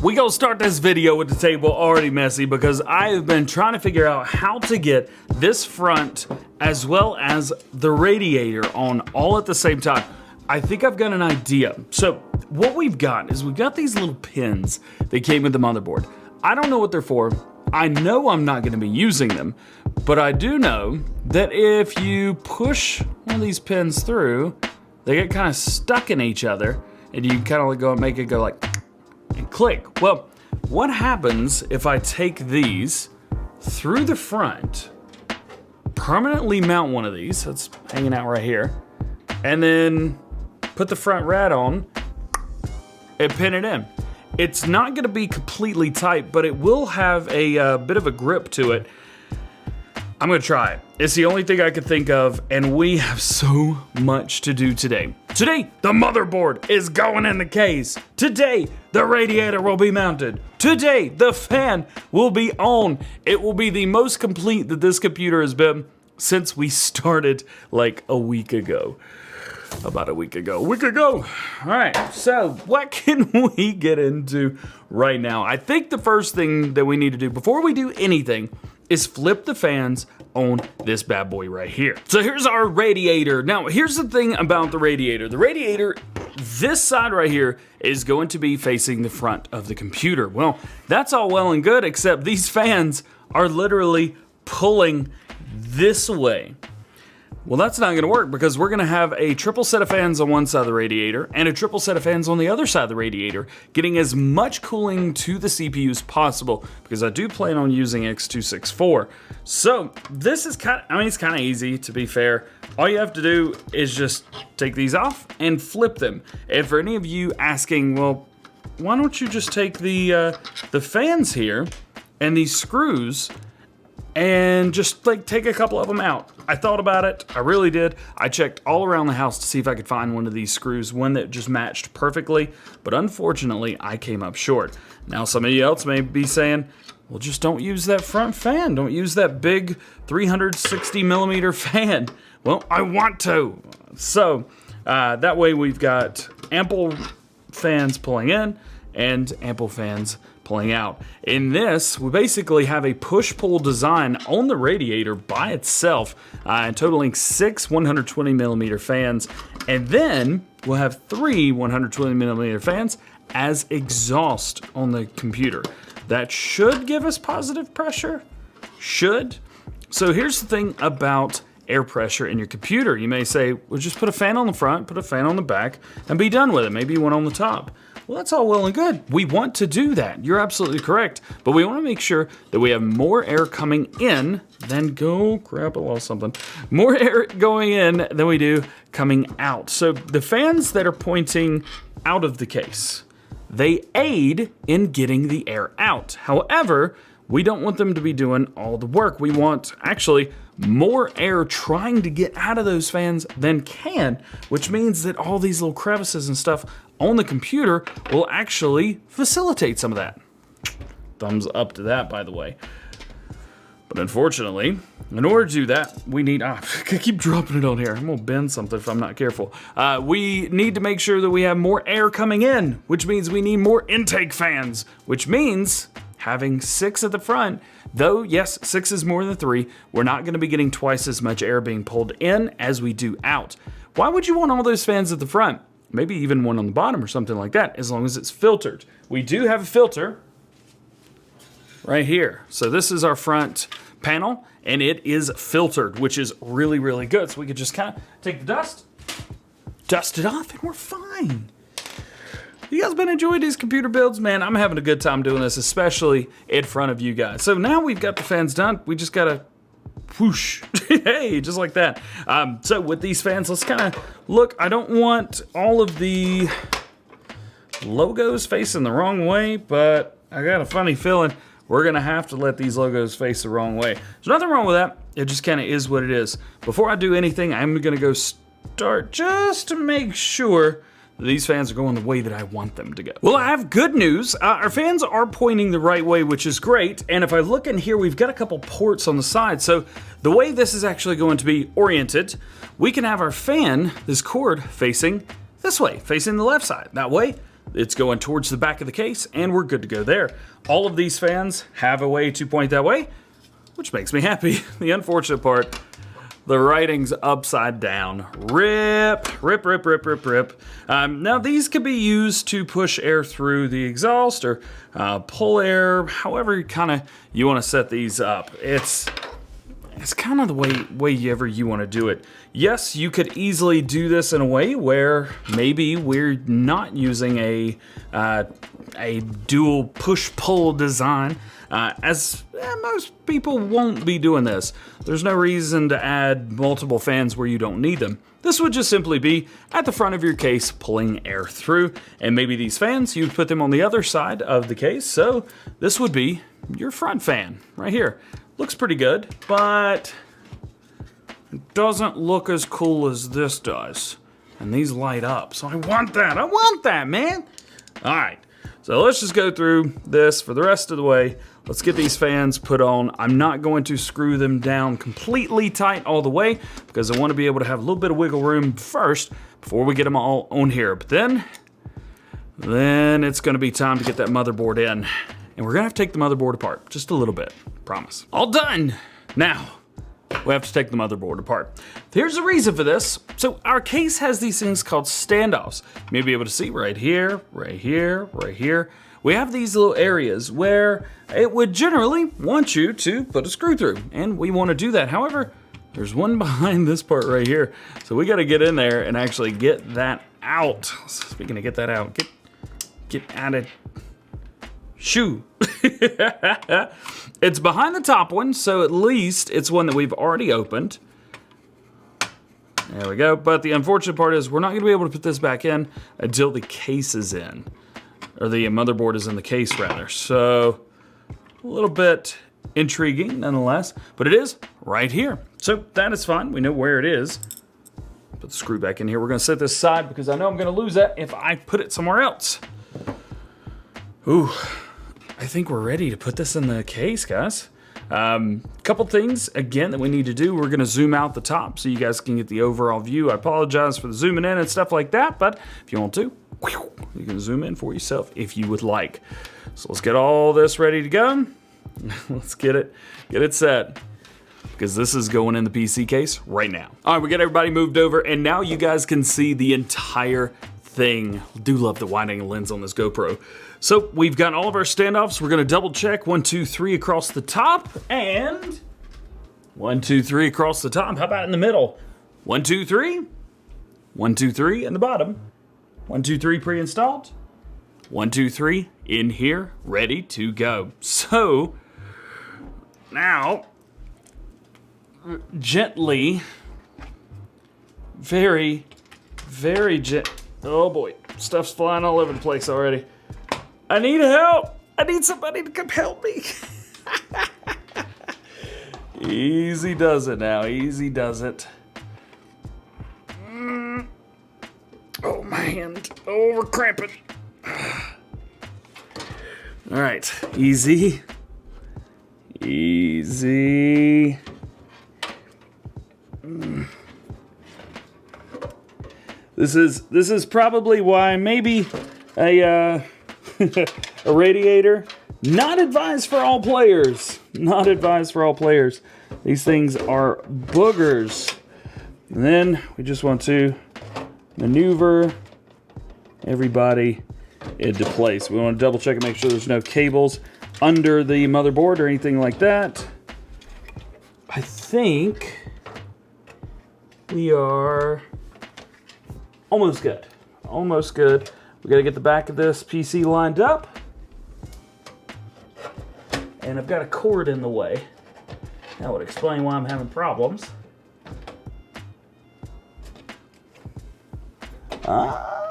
We gonna start this video with the table already messy because I have been trying to figure out how to get this front as well as the radiator on all at the same time. I think I've got an idea. So what we've got is we've got these little pins that came with the motherboard. I don't know what they're for. I know I'm not gonna be using them, but I do know that if you push one of these pins through, they get kind of stuck in each other and you kind of like go and make it go like and click. Well, what happens if I take these through the front, permanently mount one of these that's hanging out right here, and then put the front rad on and pin it in? It's not gonna be completely tight, but it will have a bit of a grip to it. I'm gonna try it. It's the only thing I could think of, and we have so much to do today. Today, the motherboard is going in the case. Today, the radiator will be mounted. Today, the fan will be on. It will be the most complete that this computer has been since we started like a week ago. About a week ago. All right, so what can we get into right now? I think the first thing that we need to do before we do anything is flip the fans on this bad boy right here. So here's our radiator. Now, here's the thing about the radiator. The radiator, this side right here, is going to be facing the front of the computer. Well, that's all well and good, except these fans are literally pulling this way. Well, that's not gonna work because we're gonna have a triple set of fans on one side of the radiator and a triple set of fans on the other side of the radiator, getting as much cooling to the CPU as possible because I do plan on using X264. So this is it's kind of easy, to be fair. All you have to do is just take these off and flip them. And for any of you asking, well, why don't you just take the fans here and these screws and just like take a couple of them out? I thought about it, I really did. I checked all around the house to see if I could find one of these screws, one that just matched perfectly, but unfortunately I came up short. Now somebody else may be saying, well, just don't use that front fan. Don't use that big 360 millimeter fan. Well, I want to. So that way we've got ample fans pulling in and ample fans pulling out. In this, we basically have a push-pull design on the radiator by itself, totaling 6 120 millimeter fans, and then we'll have 3 120 millimeter fans as exhaust on the computer. That should give us positive pressure. Should. So here's the thing about air pressure in your computer. You may say, well, just put a fan on the front, put a fan on the back, and be done with it. Maybe one on the top. Well, that's all well and good. We want to do that. You're absolutely correct. But we want to make sure that we have more air coming in than more air going in than we do coming out. So the fans that are pointing out of the case, they aid in getting the air out. However, we don't want them to be doing all the work. We want actually more air trying to get out of those fans than can, which means that all these little crevices and stuff on the computer will actually facilitate some of that. Thumbs up to that, by the way. But unfortunately, in order to do that, we need, I keep dropping it on here. I'm gonna bend something if I'm not careful. We need to make sure that we have more air coming in, which means we need more intake fans, which means having 6 at the front. Though, yes, 6 is more than 3, we're not gonna be getting twice as much air being pulled in as we do out. Why would you want all those fans at the front? Maybe even one on the bottom or something like that, as long as it's filtered. We do have a filter right here. So this is our front panel, and it is filtered, which is really, really good. So we could just kind of take the dust it off, and we're fine. You guys been enjoying these computer builds? Man, I'm having a good time doing this, especially in front of you guys. So now we've got the fans done. We just gotta whoosh, hey, just like that. So with these fans, let's kind of look. I don't want all of the logos facing the wrong way, but I got a funny feeling we're gonna have to let these logos face the wrong way. There's nothing wrong with that. It just kind of is what it is. Before I do anything, I'm gonna go start just to make sure these fans are going the way that I want them to go. Well, I have good news. Our fans are pointing the right way, which is great. And if I look in here, we've got a couple ports on the side. So the way this is actually going to be oriented, we can have our fan, this cord, facing this way, facing the left side. That way, it's going towards the back of the case, and we're good to go there. All of these fans have a way to point that way, which makes me happy. The unfortunate part, the writing's upside down. Rip, rip, rip, rip, rip, rip. Now these could be used to push air through the exhaust or pull air, however you want to set these up. It's kind of the way ever you want to do it. Yes, you could easily do this in a way where maybe we're not using a dual push-pull design, as most people won't be doing this. There's no reason to add multiple fans where you don't need them. This would just simply be at the front of your case pulling air through, and maybe these fans, you'd put them on the other side of the case, so this would be your front fan right here. Looks pretty good, but it doesn't look as cool as this does. And these light up, so I want that, man. All right, so let's just go through this for the rest of the way. Let's get these fans put on. I'm not going to screw them down completely tight all the way because I want to be able to have a little bit of wiggle room first before we get them all on here. But then it's gonna be time to get that motherboard in. And we're gonna have to take the motherboard apart, just a little bit, promise. All done. Now, we have to take the motherboard apart. Here's the reason for this. So our case has these things called standoffs. You may be able to see right here, right here, right here. We have these little areas where it would generally want you to put a screw through, and we wanna do that. However, there's one behind this part right here. So we gotta get in there and actually get that out. Speaking of get that out, get out of shoe. It's behind the top one, so at least it's one that we've already opened. There we go. But the unfortunate part is we're not going to be able to put this back in until the case is in. Or the motherboard is in the case, rather. So a little bit intriguing, nonetheless. But it is right here. So that is fine. We know where it is. Put the screw back in here. We're going to set this aside because I know I'm going to lose that if I put it somewhere else. Ooh. I think we're ready to put this in the case, guys. Couple things, again, that we need to do. We're gonna zoom out the top so you guys can get the overall view. I apologize for the zooming in and stuff like that, but if you want to, you can zoom in for yourself if you would like. So let's get all this ready to go. Let's get it set, because this is going in the PC case right now. All right, we got everybody moved over, and now you guys can see the entire thing. I do love the wide angle lens on this GoPro. So we've got all of our standoffs. We're gonna double check 1, 2, 3 across the top, and 1, 2, 3 across the top. How about in the middle? 1, 2, 3. 1, 2, 3 in the bottom. 1, 2, 3 pre-installed. 1, 2, 3 in here, ready to go. So now, gently, very gently. Oh boy, stuff's flying all over the place already. I need help. I need somebody to come help me. Easy does it now, easy does it. Oh, my hand. Oh, we're cramping. All right, easy. Easy. This is probably why maybe a a radiator, not advised for all players. Not advised for all players. These things are boogers. And then we just want to maneuver everybody into place. We want to double check and make sure there's no cables under the motherboard or anything like that. I think we are almost good. Almost good. We gotta get the back of this PC lined up. And I've got a cord in the way. That would explain why I'm having problems. I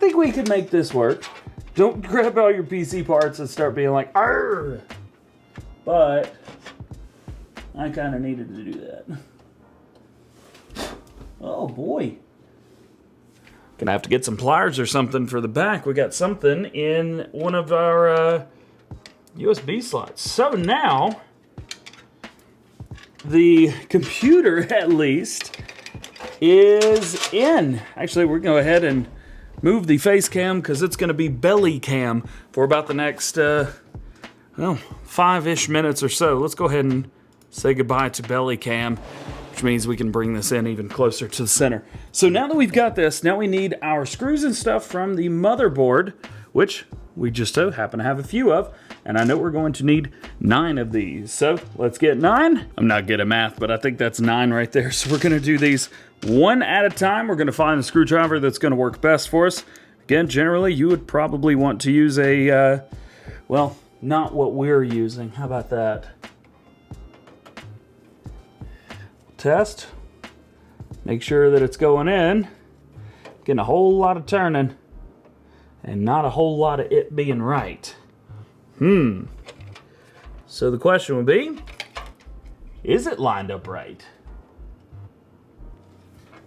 think we can make this work. Don't grab all your PC parts and start being like, argh! But I kind of needed to do that. Oh boy. Gonna have to get some pliers or something for the back. We got something in one of our USB slots. So now, the computer at least is in. Actually, we're gonna go ahead and move the face cam because it's going to be belly cam for about the next, 5-ish minutes or so. Let's go ahead and say goodbye to belly cam, which means we can bring this in even closer to the center. So now that we've got this, now we need our screws and stuff from the motherboard, which we just so happen to have a few of, and I know we're going to need 9 of these. So let's get 9. I'm not good at math, but I think that's 9 right there. So we're gonna do these one at a time. We're gonna find the screwdriver that's gonna work best for us. Again, generally you would probably want to use a, well, not what we're using. How about that? Test. Make sure that it's going in. Getting a whole lot of turning and not a whole lot of it being right. So the question would be, is it lined up right?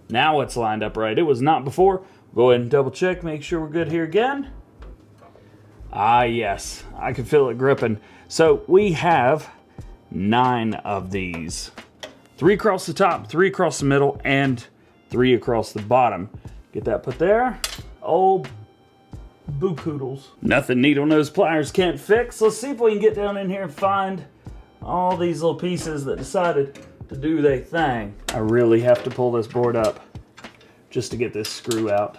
Now it's lined up right. It was not before. Go ahead and double check, make sure we're good here again. Ah, yes, I can feel it gripping. So we have 9 of these. 3 across the top, 3 across the middle, and 3 across the bottom. Get that put there. Oh, boo poodles. Nothing needle nose pliers can't fix. Let's see if we can get down in here and find all these little pieces that decided to do their thing. I really have to pull this board up just to get this screw out.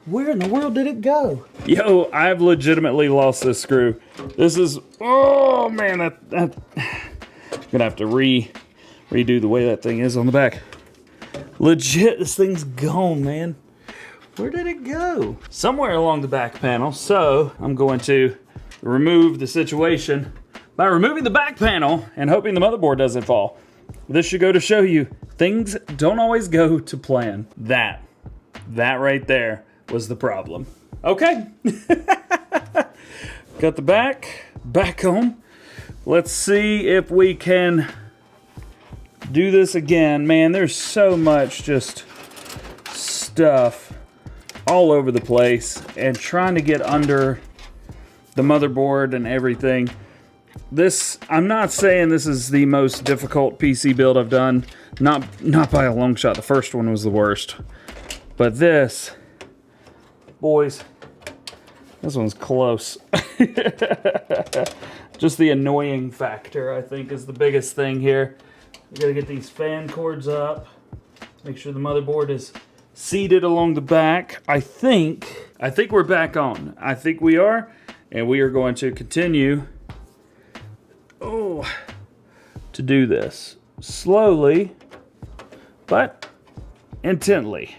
Where in the world did it go? Yo, I've legitimately lost this screw. This is, oh man, I'm gonna have to redo the way that thing is on the back. Legit, this thing's gone, man. Where did it go? Somewhere along the back panel. So I'm going to remove the situation by removing the back panel and hoping the motherboard doesn't fall. This should go to show you things don't always go to plan. That right there was the problem. Okay. Got the back on. Let's see if we can do this again. Man, there's so much just stuff all over the place and trying to get under the motherboard and everything. This, I'm not saying this is the most difficult PC build I've done. Not by a long shot. The first one was the worst. But this, boys, this one's close. Just the annoying factor, I think, is the biggest thing here. We gotta get these fan cords up. Make sure the motherboard is seated along the back. I think we're back on. I think we are, and we are going to continue to do this slowly, but intently.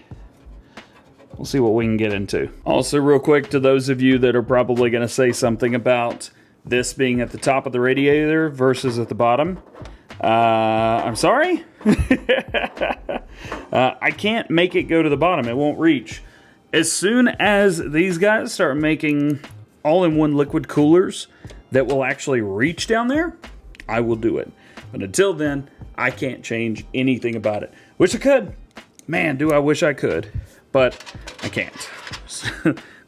We'll see what we can get into. Also, real quick, to those of you that are probably going to say something about this being at the top of the radiator versus at the bottom, I'm sorry. I can't make it go to the bottom. It won't reach. As soon as these guys start making all-in-one liquid coolers that will actually reach down there, I will do it. But until then, I can't change anything about it. Wish I could. Man, do I wish I could. But I can't.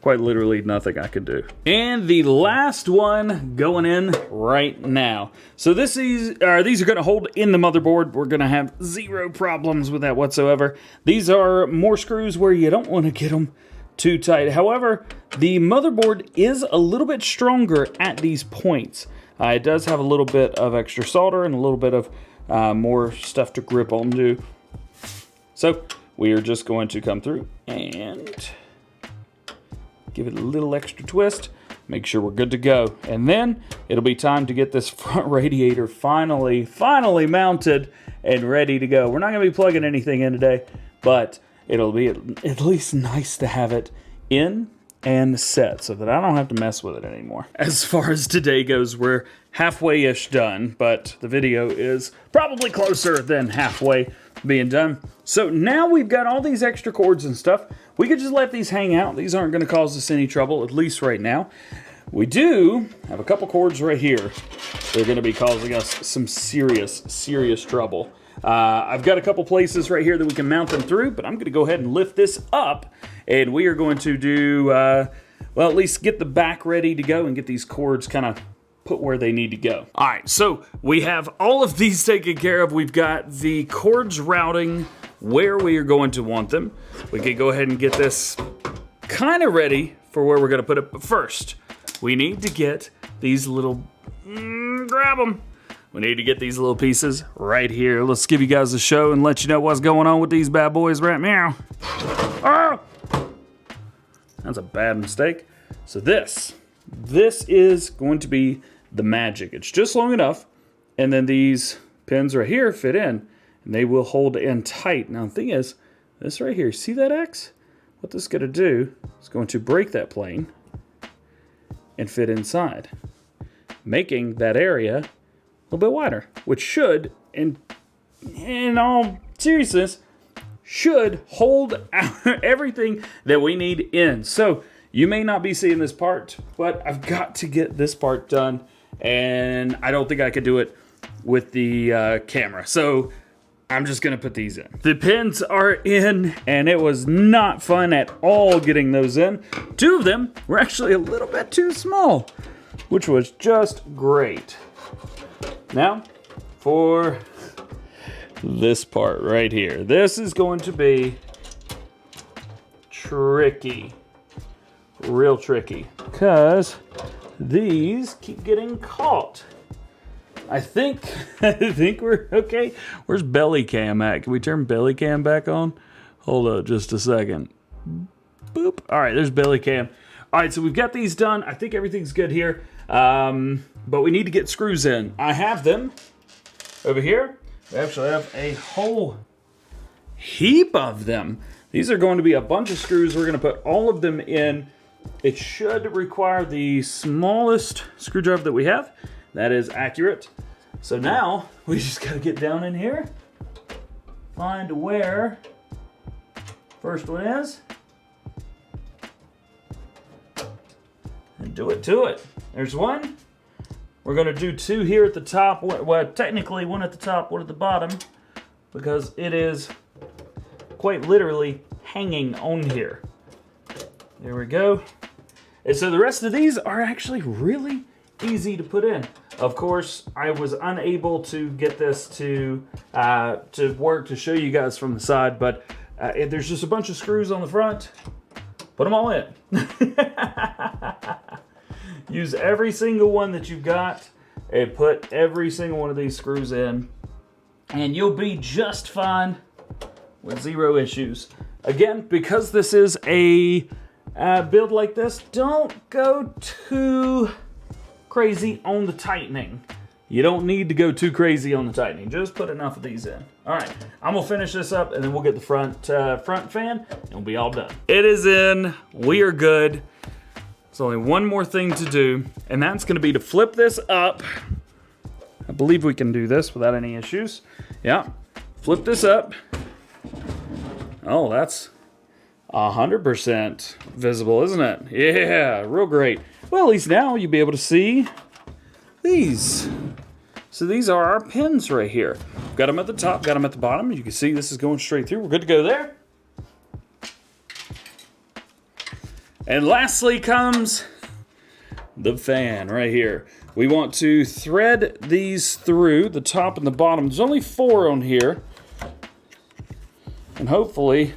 Quite literally nothing I can do. And the last one going in right now. So these are going to hold in the motherboard. We're going to have 0 problems with that whatsoever. These are more screws where you don't want to get them too tight. However, the motherboard is a little bit stronger at these points. It does have a little bit of extra solder and a little bit of more stuff to grip onto. So we are just going to come through and give it a little extra twist, make sure we're good to go. And then it'll be time to get this front radiator finally mounted and ready to go. We're not gonna be plugging anything in today, but it'll be at least nice to have it in and set so that I don't have to mess with it anymore. As far as today goes, we're halfway-ish done, but the video is probably closer than halfway being done. So now we've got all these extra cords and stuff. We could just let these hang out. These aren't going to cause us any trouble, at least right now. We do have a couple cords right here. They're going to be causing us some serious trouble. I've got a couple places right here that we can mount them through, but I'm going to go ahead and lift this up, and we are going to do, well, at least get the back ready to go and get these cords kind of put where they need to go. All right, so we have all of these taken care of. We've got the cords routing where we are going to want them. We could go ahead and get this kind of ready for where we're going to put it. But first, we need to get these little, grab them. We need to get these little pieces right here. Let's give you guys a show and let you know what's going on with these bad boys right now. Oh! That's a bad mistake. So this is going to be the magic. It's just long enough, and then these pins right here fit in, and they will hold in tight. Now the thing is, this right here, see that X? What this is going to do is going to break that plane and fit inside, making that area a little bit wider, which should, in all seriousness, should hold everything that we need in. So you may not be seeing this part, but I've got to get this part done, and I don't think I could do it with the camera. So I'm just gonna put these in. The pins are in, and it was not fun at all getting those in. 2 of them were actually a little bit too small, which was just great. Now, for this part right here. This is going to be tricky. Real tricky. Because these keep getting caught. I think we're okay. Where's belly cam at? Can we turn belly cam back on? Hold up just a second. Boop. All right, there's belly cam. All right, so we've got these done. I think everything's good here. But we need to get screws in. I have them over here. We actually have a whole heap of them. These are going to be a bunch of screws. We're going to put all of them in. It should require the smallest screwdriver that we have. That is accurate. So now we just got to get down in here, find where first one is, and do it to it. There's one. We're going to do 2 here at the top. Well, technically 1 at the top, 1 at the bottom, because it is quite literally hanging on here. There we go. And so the rest of these are actually really easy to put in. Of course, I was unable to get this to work to show you guys from the side, but there's just a bunch of screws on the front. Put them all in. Use every single one that you've got and put every single one of these screws in, and you'll be just fine with 0 issues. Again, because this is a build like this, don't go too crazy on the tightening. You don't need to go too crazy on the tightening. Just put enough of these in. All right, I'm gonna finish this up, and then we'll get the front fan, and we'll be all done. It is in. We are good. There's only one more thing to do, and that's gonna be to flip this up. I believe we can do this without any issues. Yeah, flip this up. Oh, that's 100% visible, isn't it? Yeah, real great. Well, at least now you'll be able to see these. So these are our pins right here. Got them at the top, got them at the bottom. You can see this is going straight through. We're good to go there. And lastly comes the fan right here. We want to thread these through the top and the bottom. There's only 4 on here. And hopefully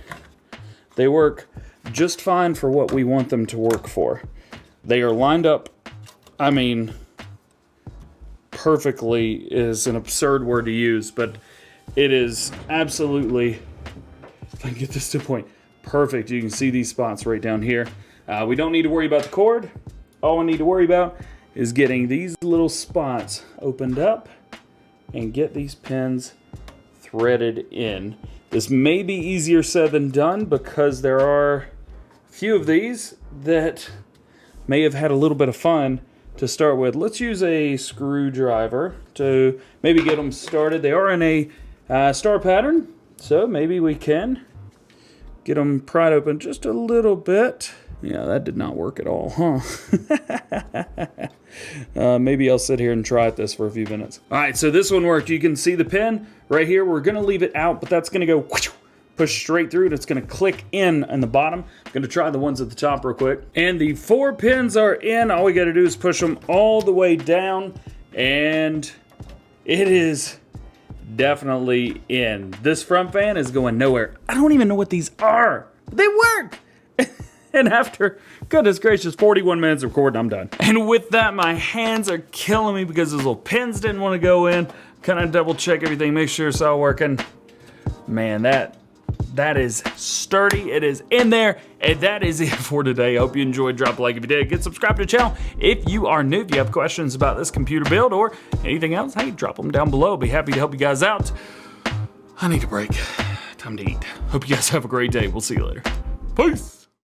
they work just fine for what we want them to work for. They are lined up, I mean, perfectly is an absurd word to use, but it is absolutely, if I can get this to a point, perfect. You can see these spots right down here. We don't need to worry about the cord. All we need to worry about is getting these little spots opened up and get these pins threaded in. This may be easier said than done because there are a few of these that may have had a little bit of fun to start with. Let's use a screwdriver to maybe get them started. They are in a star pattern, so maybe we can get them pried open just a little bit. Yeah, that did not work at all, huh? Maybe I'll sit here and try this for a few minutes. All right, so this one worked. You can see the pin right here. We're gonna leave it out, but that's gonna go push straight through, and it's gonna click in the bottom. I'm gonna try the ones at the top real quick. And the 4 pins are in. All we gotta do is push them all the way down, and it is definitely in. This front fan is going nowhere. I don't even know what these are. They work! And after, goodness gracious, 41 minutes of recording, I'm done. And with that, my hands are killing me because those little pins didn't want to go in. Kind of double check everything, make sure it's all working. Man, that is sturdy. It is in there. And that is it for today. I hope you enjoyed. Drop a like if you did. Get subscribed to the channel if you are new. If you have questions about this computer build or anything else, hey, drop them down below. Be happy to help you guys out. I need a break. Time to eat. Hope you guys have a great day. We'll see you later. Peace.